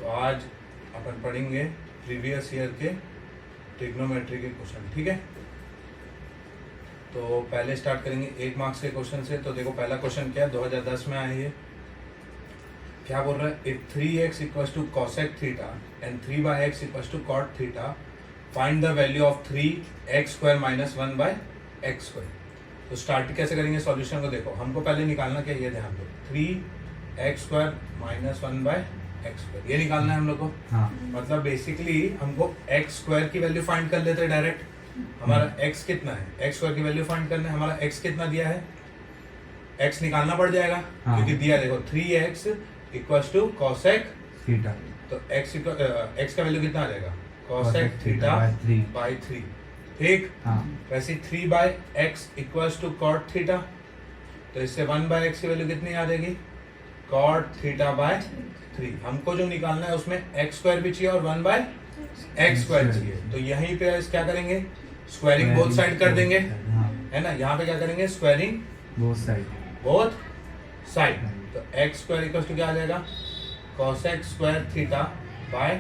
तो आज अपन पढ़ेंगे प्रीवियस ईयर के ट्रिग्नोमेट्री के क्वेश्चन, ठीक है। तो पहले स्टार्ट करेंगे 1 मार्क्स के क्वेश्चन से। तो देखो पहला क्वेश्चन क्या है, 2010 में आया है। क्या बोल रहा है, if 3x equals to cosec theta and 3/x equals to cot theta find the value of 3x square minus 1/x square. तो स्टार्ट कैसे करेंगे सॉल्यूशन को, देखो हमको पहले निकालना क्या, ये ध्यान दो, 3x square minus 1/x square ये निकालना है हम लोग को। हाँ। मतलब बेसिकली हमको x स्क्वायर की वैल्यू फाइंड कर लेते हैं डायरेक्ट। हमारा x कितना है, x स्क्वायर की वैल्यू फाइंड करना है। हमारा x कितना दिया है, x निकालना पड़ जाएगा। हाँ। क्योंकि दिया देखो 3x equals to cosec theta, तो x का वैल्यू कितना आ जाएगा, cosec थीटा बाई 3, ठीक। हाँ। वैसे 3/x equals to cot theta, तो इससे 1/x की वैल्यू कितनी आ जाएगी, cot थीटा बाय 3। हमको जो निकालना है उसमें x स्क्वायर भी चाहिए और 1/x स्क्वायर चाहिए। तो यहीं पे क्या करेंगे, स्क्वायरिंग बोथ साइड कर देंगे, हाँ। है ना। यहाँ पे क्या करेंगे, स्क्वायरिंग बोथ साइड। तो x स्क्वायर इक्वल्स टू क्या आ जाएगा, cosec स्क्वायर थीटा बाय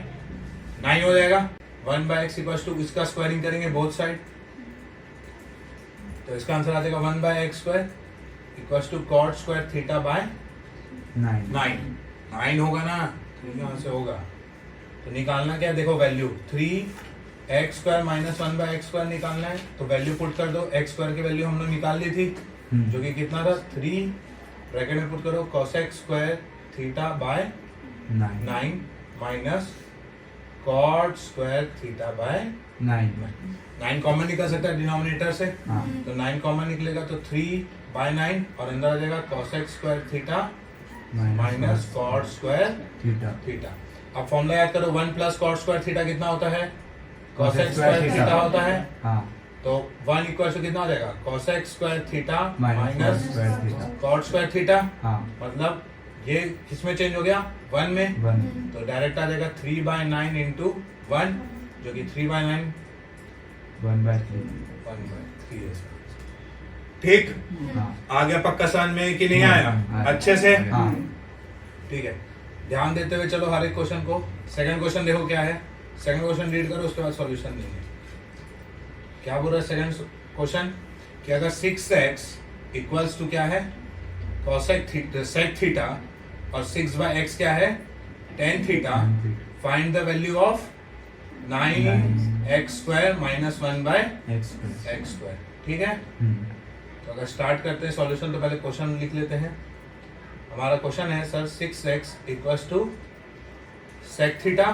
9 हो जाएगा। 1/x इक्वल्स टू इसका स्क्वायरिंग करेंगे बोथ साइड, तो इसका आंसर आ जाएगा 1/x square equals to cot square theta by 9 होगा ना, तो यहाँ से होगा। तो निकालना क्या है, देखो value 3x square minus 1/x square निकालना है। तो वैल्यू पुट कर दो, x स्क्वायर की वैल्यू हम लोग निकाल ली थी, जो कि कितना था 3, ब्रैकेट में पुट करो cosec square theta by 9 minus cot square theta by 9 common निकल सकता है डिनोमिनेटर से। हाँ। तो 9 कॉमन निकलेगा तो 3/9 और अंदर आ जाएगा cosec square theta minus cot square theta. अब फॉर्मूला याद करो, 1 प्लस cot स्क्वायर थीटा कितना होता है, cosec स्क्वायर थीटा होता है। हाँ। तो 1 इक्वल टू कितना हो जाएगा, cosec square theta minus minus cot square theta. हाँ। मतलब ये किसमें चेंज हो गया, 1 में। 1 तो डायरेक्ट आ जाएगा 3/9 इंटू 1, जो कि 3/9 1/3। 1/3 है इसका। ठीक, हाँ। आ गया पक्का समझ में कि नहीं आया, अच्छे से। हाँ। ठीक है, ध्यान देते हुए चलो हर एक क्वेश्चन को। सेकंड क्वेश्चन देखो क्या है, सेकंड क्वेश्चन रीड करो, उसके बाद सॉल्यूशन देंगे। क्या बोल रहा है सेकंड क्वेश्चन, कि अगर 6x इक्वल्स टू क्या है, cosec थीटा और 6/x क्या है, tan theta, find the value of 9x square minus 1/x square, ठीक है। तो अगर स्टार्ट करते हैं सॉल्यूशन, तो पहले क्वेश्चन लिख लेते हैं। हमारा क्वेश्चन है sir 6x equals to sec theta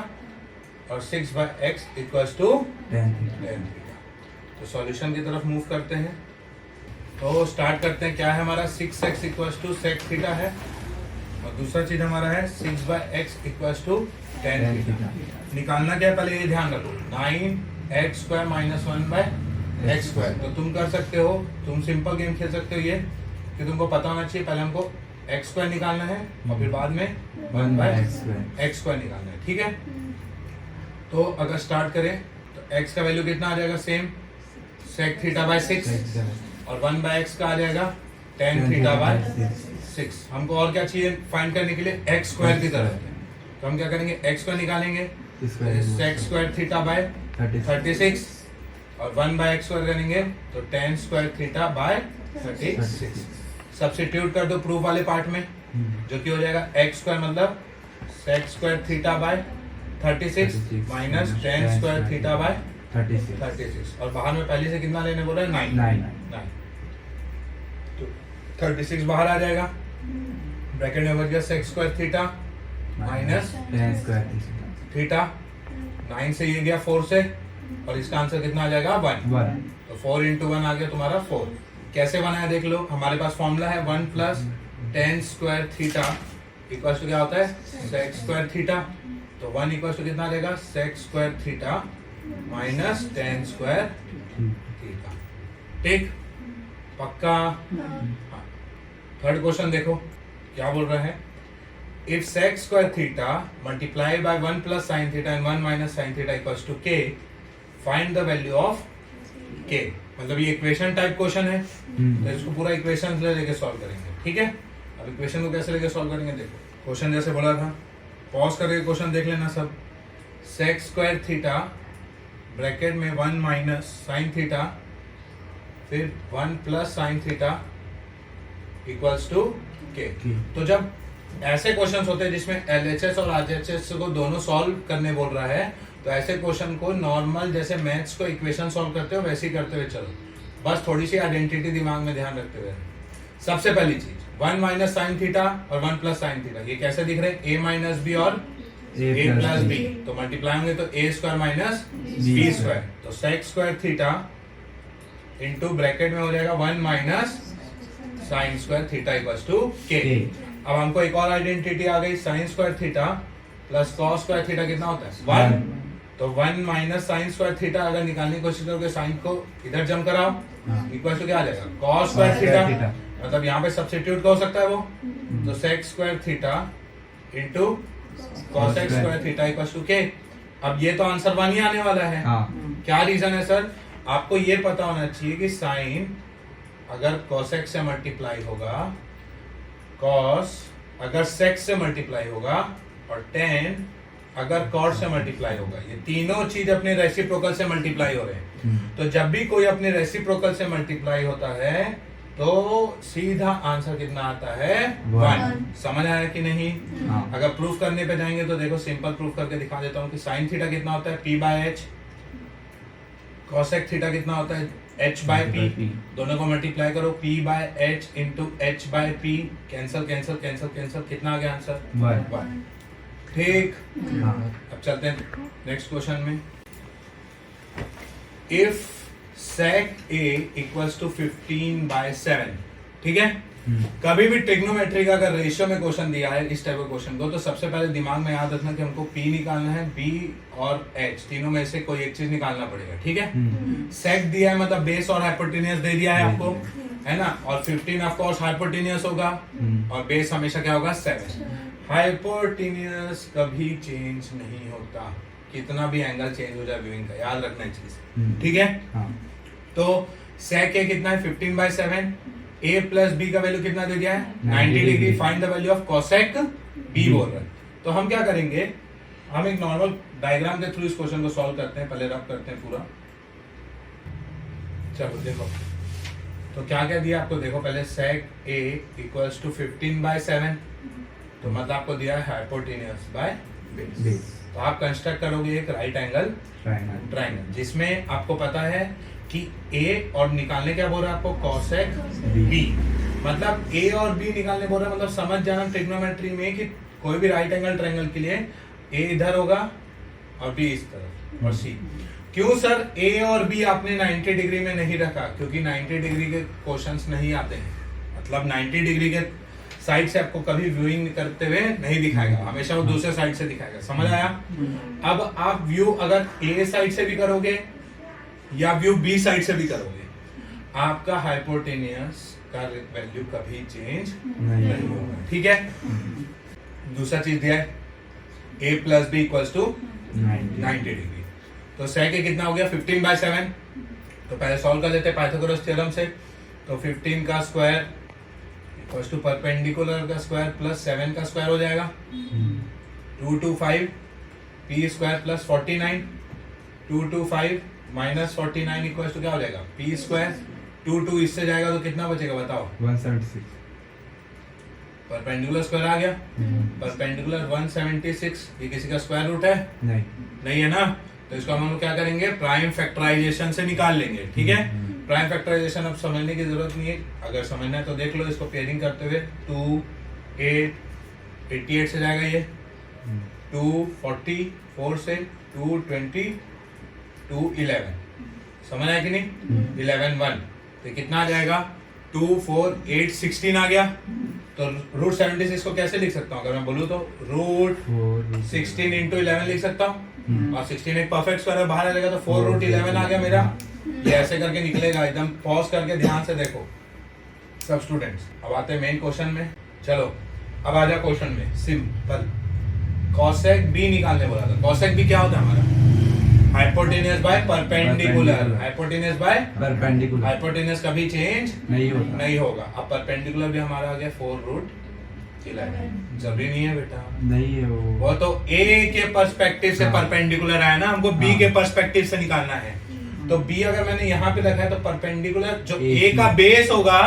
और 6/x equals to tan theta. तो सॉल्यूशन की तरफ मूव करते हैं। तो स्टार्ट करते हैं, क्या है हमारा 6x equals to sec theta है, और दूसरा चीज हमारा है 6/x equals to tan theta. निकालना क्या है, पहले ये ध्यान रखो, 9x square minus 1/x square. तो तुम कर सकते हो, तुम सिंपल गेम खेल सकते हो ये, कि तुमको पता होना चाहिए पहले हमको x स्क्वायर निकालना है और फिर बाद में 1/x स्क्वायर निकालना है, ठीक है। तो अगर स्टार्ट करें तो x का वैल्यू कितना आ जाएगा, सेम sec थीटा बाय 6, और 1/x का आ जाएगा tan थीटा बाय 6। हमको और क्या चाहिए फाइंड करने के लिए, x स्क्वायर की तरफ। तो हम क्या करेंगे, x स्क्वायर निकालेंगे, sec स्क्वायर थीटा बाय 36, और 1/x स्क्वायर करेंगे तो tan square theta bye 36। Substitute कर दो प्रूफ वाले पार्ट में, जो कि हो जाएगा x स्क्वायर मतलब sec square theta bye 36 minus tan square theta bye 36, और बाहर में पहले से कितना लेने बोला है, 9। तो 36 बाहर आ जाएगा, ब्रैकेट में बच गया sec square theta minus tan square theta. 9 से ये गया 4 से, और इसका आंसर कितना आ जाएगा, 1। तो 4 इंटू 1 आ गया तुम्हारा 4। कैसे बनाया देख लो, हमारे पास फॉर्मूला है 1 plus tan square theta equal to क्या होता है, sec स्क्वायर थीटा। तो 1 इक्वल टू कितना आ जाएगा, sec square theta minus tan square theta, ठीक, पक्का। थर्ड क्वेश्चन देखो क्या बोल रहा है, if sec square theta multiply by 1 plus sine theta and 1 minus sine theta equals to k, find the value of k। मतलब ये इक्वेशन टाइप क्वेश्चन है, तो इसको पूरा इक्वेशन लेके सॉल्व करेंगे, ठीक है। अब इक्वेशन को कैसे लेके सॉल्व करेंगे, देखो क्वेश्चन जैसे बोला था पॉज करके क्वेश्चन देख लेना सब। सेक स्क्वायर थीटा ब्रैकेट में 1 माइनस साइन थीटा फिर 1 plus sine theta equals to K. तो जब ऐसे क्वेश्चंस होते हैं जिसमें एलएचएस और आरएचएस को दोनों सॉल्व करने बोल रहा है, तो ऐसे क्वेश्चन को नॉर्मल जैसे मैथ्स को इक्वेशन सॉल्व करते हो वैसे ही करते हुए चलो, बस थोड़ी सी आइडेंटिटी दिमाग में ध्यान रखते हुए। सबसे पहली चीज 1 माइनस साइन थीटा और 1 प्लस साइन थीटा, ये कैसे दिख रहे हैं? ए माइनस बी और ए प्लस बी, तो मल्टीप्लाई होंगे तो A square minus B square, तो sec square theta into bracket में हो जाएगा 1 minus sine square theta equals to K. अब हमको एक और आइडेंटिटी आ गई, sine square theta plus cos square theta कितना होता है? 1। तो 1 माइनस साइन स्क्वायर थीटा अगर निकालने की कोशिश करोगे साइन को इधर जम कराओ, इक्वल टू क्या आ जाएगा? कॉस स्क्वायर थीटा, मतलब यहाँ पे सब्स्टिट्यूट हो सकता है वो, तो sec square theta into cos X square theta equal to K. अब ये तो आंसर 1 ही आने वाला है। क्या रीजन है सर? आपको ये पता होना चाहिए कि साइन अगर cos x से मल्टीप्लाई होगा, cos अगर sec से मल्टीप्लाई होगा और tan अगर cot से मल्टीप्लाई होगा, ये तीनों चीज अपने रेसिप्रोकल से मल्टीप्लाई हो रहे हैं। तो जब भी कोई अपने रेसिप्रोकल से मल्टीप्लाई होता है तो सीधा आंसर कितना आता है? 1। समझ आया कि नहीं? अगर प्रूफ करने पे जाएंगे तो देखो सिंपल प्रूफ करके दिखा देता हूँ कि साइन थीटा कितना होता है? p/h। cosec थीटा कितना होता है? h/p। दोनों को मल्टीप्लाई करो, p/h into h/p, cancel cancel cancel cancel, कितना आ गया आंसर? 1। ठीक। अब चलते हैं नेक्स्ट क्वेश्चन में। If sec a equals to 15/7, ठीक है? कभी भी ट्रिग्नोमेट्री का अगर रेशियो में क्वेश्चन दिया है इस टाइप का क्वेश्चन को, तो सबसे पहले दिमाग में याद रखना कि हमको p निकालना है, b और h तीनों में से कोई एक चीज निकालना पड़ेगा, ठीक है? sec दिया है मतलब बेस और हाइपोटेनियस दे दिया है आपको, है ना? और 15 ऑफ कोर्स हाइपोटेनियस होगा और बेस हमेशा क्या होगा? 7। हाइपोटेनियस कभी चेंज नहीं होता, कितना भी एंगल चेंज हो जाए व्यूइंग का, याद रखना चीज, ठीक है? तो sec a कितना है? 15/7। a प्लस b का वैल्यू कितना दे दिया है? 90 degree. Find the value of cosec b बोल रहा है। तो हम क्या करेंगे, हम एक नॉर्मल डायग्राम के थ्रू इस क्वेश्चन को सॉल्व करते हैं, पहले रब करते हैं पूरा। चलो देखो, तो क्या क्या दिया आपको, देखो पहले sec a इक्वल्स टू 15/7, तो मतलब आपको दिया है हाइपोटेनियस बाय बेस। तो आप कंस्ट्रक्ट करोगे एक राइट एंगल ट्राइंगल, जिसमें आपको पता है कि a और निकालने क्या बोल रहा है आपको? cosec b। मतलब a और b निकालने बोल रहा है, मतलब समझ जाना ट्रिग्नोमेट्री में कि कोई भी राइट एंगल ट्रायंगल के लिए a इधर होगा और b इस तरफ और c। क्यों सर a और b आपने 90 डिग्री में नहीं रखा? क्योंकि 90 डिग्री के क्वेश्चंस नहीं आते हैं, मतलब 90 डिग्री के साइड से आपको कभी व्यूइंग करते हुए नहीं दिखाएगा, हमेशा वो दूसरे साइड से दिखाएगा। समझ आया? अब आप व्यू अगर a साइड से भी करोगे या व्यू बी साइड से भी करोगे, आपका हाइपोटेनियस का वैल्यू कभी चेंज नहीं होगा, ठीक है? दूसरा चीज दिया है a plus B equals to 90 degree. तो sec a कितना हो गया? 15/7। तो पहले सॉल्व कर लेते हैं पाइथागोरस थ्योरम से। तो 15 का स्क्वायर इक्वल्स टू परपेंडिकुलर का स्क्वायर प्लस 7 का स्क्वायर हो जाएगा, 225 p square plus 49, 225 minus 49 equals to क्या हो जाएगा? p square. 2 इससे जाएगा तो कितना बचेगा बताओ? 176। परपेंडिकुलर स्क्वायर आ गया, परपेंडिकुलर 176। ये किसी का स्क्वायर रूट है? नहीं है ना? तो इसको हम लोग क्या करेंगे? प्राइम फैक्टराइजेशन से निकाल लेंगे, ठीक है? प्राइम फैक्टराइजेशन अब समझने की जरूरत नहीं है, अगर समझना है तो देख लो। इसको पेयरिंग करते हुए 2 8 88 से जाएगा, ये 244 से 220 211, समझ आया कि नहीं? 11 1, तो कितना आ जाएगा? 2 4 8 16 आ गया। तो रूट 76 को कैसे लिख सकता हूँ? अगर मैं बोलूँ तो रूट 16 इंटू 11 लिख सकता हूँ, और 16 एक परफेक्ट स्क्वायर है, बाहर आ जाएगा तो 4 रूट 11 आ गया मेरा। ये ऐसे करके निकलेगा, एकदम पॉज करके ध्यान से देखो सब स्टूडेंट्स। अब आते हैं मेन क्वेश्चन में। चलो अब आ जा क्वेश्चन में, सिंपल। cosec b निकालने बोला था। cosec b क्या होता है हमारा? Hypotenuse by perpendicular. Hypotenuse by perpendicular. Hypotenuse कभी चेंज नहीं होगा। अब परपेंडिकुलर भी हमारा आ गया 4 रूट 11 जरूरी नहीं है बेटा, नहीं है वो वो। तो ए के पर्सपेक्टिव से हाँ। परपेंडिकुलर आया ना, हमको बी हाँ। के पर्सपेक्टिव से निकालना है। तो बी अगर मैंने यहाँ पे रखा है तो परपेंडिकुलर जो ए ए का बेस होगा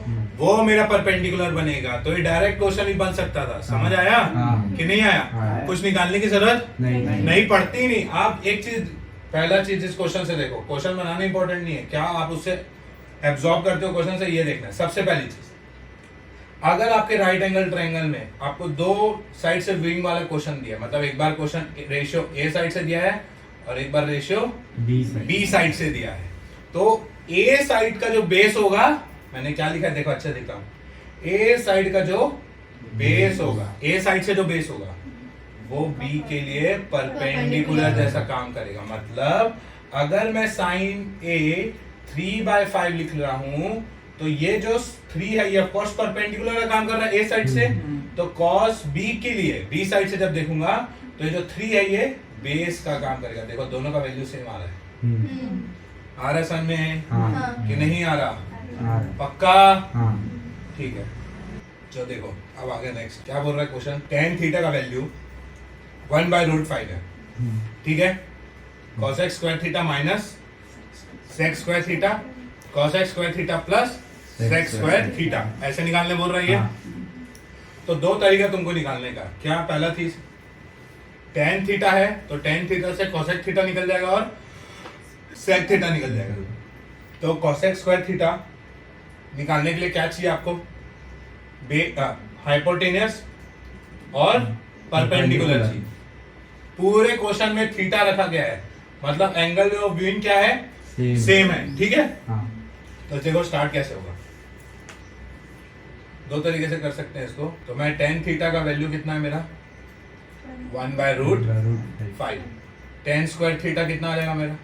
हम्म। वो मेरा परपेंडिकुलर बनेगा, तो ये डायरेक्ट क्वेश्चन भी बन सकता था। समझ हाँ। आया हाँ। कि नहीं आया? हाँ। कुछ निकालने की जरूरत नहीं नहीं पड़ती। नहीं, आप एक चीज, पहला चीज इस क्वेश्चन से देखो, क्वेश्चन बनाना इंपॉर्टेंट नहीं है, क्या आप उससे एब्जॉर्ब करते हो क्वेश्चन से, ये देखना है। सबसे पहली चीज, अगर आपके राइट एंगल ट्रायंगल में आपको दो साइड से विंग वाला क्वेश्चन दिया, मतलब एक बार क्वेश्चन रेशियो ए साइड से दिया है और एक बार रेशियो बी साइड से दिया है, तो ए साइड का जो बेस होगा, मैंने क्या लिखा है देखो, अच्छा दिखता हूं, ए साइड का जो बेस होगा, ए साइड से जो बेस होगा वो बी के लिए परपेंडिकुलर जैसा काम करेगा। मतलब अगर मैं साइन ए 3/5 लिख रहा हूं तो ये जो 3 है ये ऑफकोर्स परपेंडिकुलर का काम कर रहा है ए साइड से, तो कॉस बी के लिए बी साइड से जब देखूंगा तो ये जो 3 है ये बेस का काम करेगा। देखो दोनों का वैल्यू सेम आ रहा है, आ रहा है समझ में हाँ। कि नहीं आ रहा? हाँ। पक्का? हाँ। ठीक है, चलो देखो अब आगे नेक्स्ट क्या बोल रहा है क्वेश्चन। tan थीटा का वैल्यू 1/√5 है, ठीक है। cos x square theta minus sec square theta, cos x square theta plus sec square theta, ऐसे निकालने बोल रही है। हाँ। तो दो तरीका तुमको निकालने का। क्या? पहला चीज tan थीटा है तो tan थीटा से cos x थीटा निकल जाएगा और sec थीटा निकल जाएगा। तो cos x स्क्वायर थीटा निकालने के लिए क्या चाहिए आपको? हाइपोटेनियस और परपेंडिकुलर चाहिए। पूरे क्वेश्चन में थीटा रखा गया है, मतलब एंगल ऑफ व्यूइंग क्या है? सेम है, ठीक है। हाँ। तो देखो स्टार्ट कैसे होगा, दो तरीके से कर सकते हैं इसको। तो मैं tan थीटा का वैल्यू कितना है मेरा? 1/√5। tan स्क्वायर थीटा कितना आ जाएगा मेरा?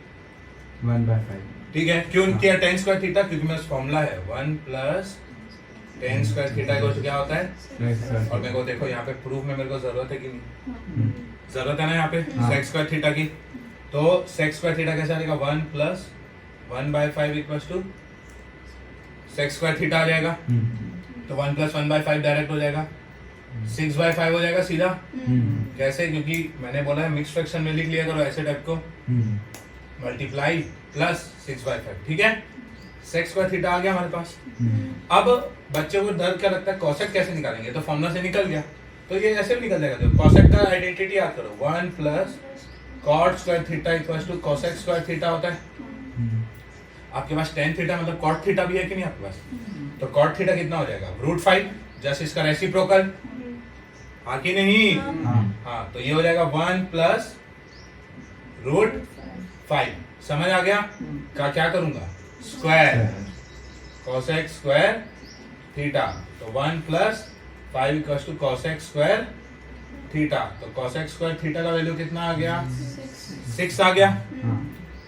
1/5। ठीक है। क्यों किया tan स्क्वायर थीटा? क्योंकि मेरा फॉर्मूला है 1 + tan स्क्वायर थीटा को क्या होता है? और मेरे को देखो यहाँ पे प्रूफ में मेरे को जरूरत है कि नहीं? जरूरत है ना यहाँ पे हाँ। sec स्क्वायर थीटा की। तो sec स्क्वायर थीटा कैसे आएगा? 1 + 1/5 = sec स्क्वायर थीटा आ जाएगा। तो 1 + 1/5 डायरेक्ट हो जाएगा, 6/5 हो जाएगा सीधा। कैसे? क्योंकि मैंने बोला है मिक्स फ्रैक्शन में लिख लिया करो ऐसे टाइप को, मल्टीप्लाई प्लस 6/5, ठीक है। sec स्क्वायर थीटा आ गया हमारे पास। अब बच्चे को डर क्या लगता है, cosec कैसे निकालेंगे? तो फॉर्मूला से निकल गया, तो ये ऐसे भी निकल जाएगा। तो cosec का आइडेंटिटी याद करो, 1 + cot square theta = cosec square theta होता है। आपके पास tan थीटा मतलब cot थीटा भी है कि नहीं आपके पास? तो cot थीटा कितना हो जाएगा? √5, जस्ट इसका रेसिप्रोकल, हाँ कि नहीं? हाँ, तो ये हो जाएगा 1 + √5। समझ आ गया? क्या करूंगा? स्क्वायर cosec स्क्वायर थीटा, तो 1 + 5 = cosec स्क्वायर थीटा। तो cosec स्क्वायर थीटा का वैल्यू कितना आ गया? 6 आ गया।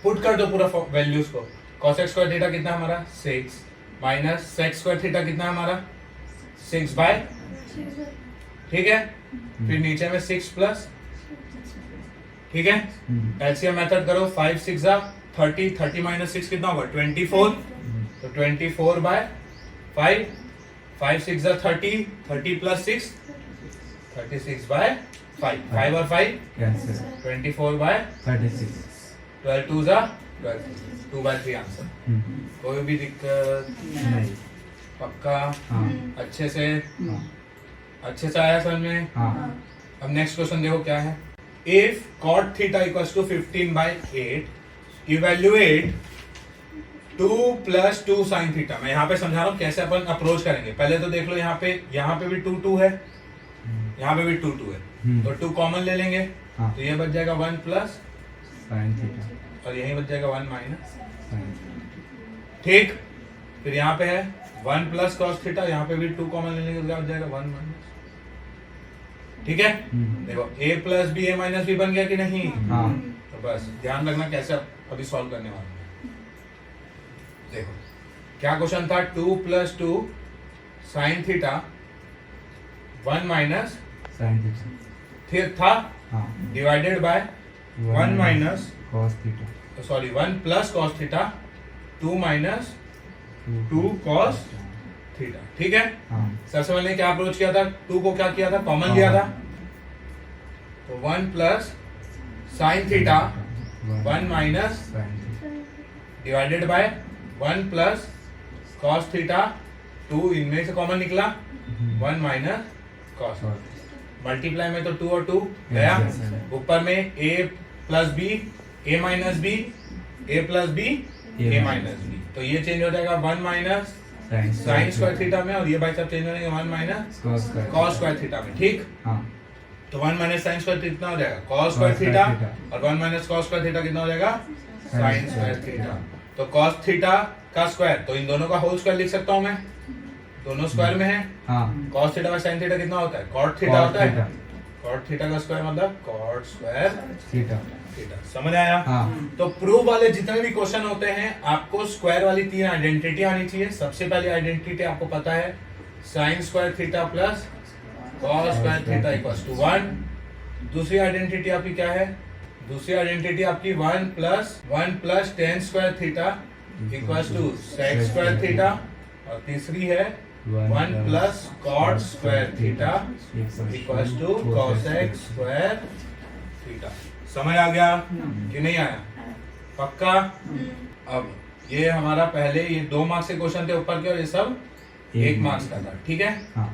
पुट कर दो पूरा वैल्यूज को। cosec स्क्वायर थीटा कितना हमारा? 6 माइनस sec स्क्वायर थीटा कितना हमारा? 6/, ठीक है। फिर नीचे में 6 प्लस, ठीक है। एलसीएम मेथड करो, 5 × 6 = 30, 30 - 6 कितना होगा? 24। तो 24/5, 5 × 6 = 30, 30 + 6 36/5, 5 और 5 24/36, 12 2 = 12, 2/3 आंसर। कोई भी दिक्कत? नहीं। पक्का? हाँ। अच्छे से आया समझ में? हाँ। अब नेक्स्ट क्वेश्चन देखो क्या है। If cot theta = 15/8, evaluate 2 + 2 sin theta. मैं यहाँ पे समझा रहा हूँ कैसे अपन अप्रोच करेंगे। पहले तो देख लो यहाँ पे भी 2 2 है, यहाँ पे भी 2 2 है, तो 2 कॉमन ले लेंगे। हाँ। तो ये बच जाएगा 1 + sin थीटा, और यही बच जाएगा 1 - ठीक। फिर यहाँ पे है 1 + cos थीटा, यहाँ पे भी 2 कॉमन ले लेंगे तो क्या बच जाएगा? 1 - ठीक है। देखो a + b a - b बन गया कि नहीं? हाँ। तो बस ध्यान रखना कैसे अभी सॉल्व करने वाले हैं। देखो क्या क्वेश्चन था? 2 + 2 sin थीटा 1 - sin थीटा, फिर था हाँ। Divided by 1 - cos theta, sorry 1 + cos theta 2 - 2 cos theta. ठीक है, हाँ सबसे पहले क्या अप्रोच किया था, 2 को क्या किया था, कॉमन लिया था, तो 1 plus sine theta 1 minus sine theta divided by 1 plus cos theta 2, इनमें से कॉमन निकला 1 माइनस कॉस, मल्टीप्लाई में तो 2 और 2 गया, yes, yes. ऊपर में a plus B, a minus B, a plus B, a minus B, तो ये चेंज हो जाएगा 1 माइनस साइन स्क्वायर थीटा में, और ये भाई सब चेंज हो जाएंगे 1 माइनस कॉस स्क्वायर थीटा में। ठीक, हाँ तो 1 माइनस साइन स्क्वायर कितना हो जाएगा, कॉस स्क्वायर थीटा, और 1 माइनस कॉस स्क्वायर थीटा कितना हो जाएगा, साइन स्क्वायर थीटा। तो कॉस थीटा का स्क्वायर, तो इन दोनों का होल स्क्वायर लिख सकता हूं मैं, दोनों स्क्वायर में है, हाँ कॉस थीटा का साइन थीटा कितना होता है, कॉट थीटा होता है, कॉट थीटा का स्क्वायर मतलब कॉट स्क्वायर थीटा थीटा। समझ आया? हाँ तो प्रूफ वाले जितने भी क्वेश्चन होते हैं आपको स्क्वायर वाली 3 आइडेंटिटी आनी चाहिए। सबसे पहली आइडेंटिटी आपको पता है sine square theta plus cos square theta equals to 1। दूसरी आइडेंटिटी आपकी क्या है, दूसरी आइडेंटिटी आपकी 1 plus tan square theta equals to sec square theta, और तीसरी है 1 plus cot square theta equals to cosec square theta. समझ आ गया कि नहीं आया? पक्का? अब ये हमारा पहले ये 2 मार्क्स के क्वेश्चन थे ऊपर के, और ये सब 1 मार्क्स का था। ठीक है, हाँ